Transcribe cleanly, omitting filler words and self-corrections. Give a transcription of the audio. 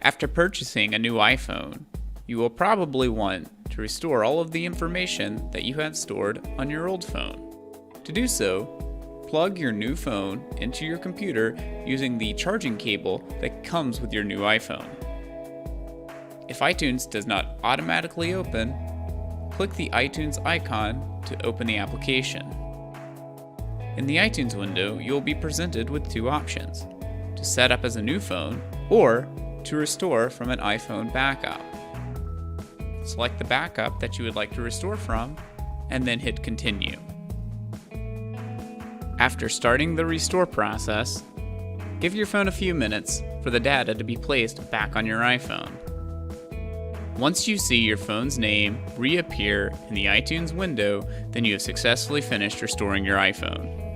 After purchasing a new iPhone, you will probably want to restore all of the information that you had stored on your old phone. To do so, plug your new phone into your computer using the charging cable that comes with your new iPhone. If iTunes does not automatically open, click the iTunes icon to open the application. In the iTunes window, you will be presented with two options: to set up as a new phone or to restore from an iPhone backup. Select the backup that you would like to restore from, and then hit Continue. After starting the restore process, give your phone a few minutes for the data to be placed back on your iPhone. Once you see your phone's name reappear in the iTunes window, then you have successfully finished restoring your iPhone.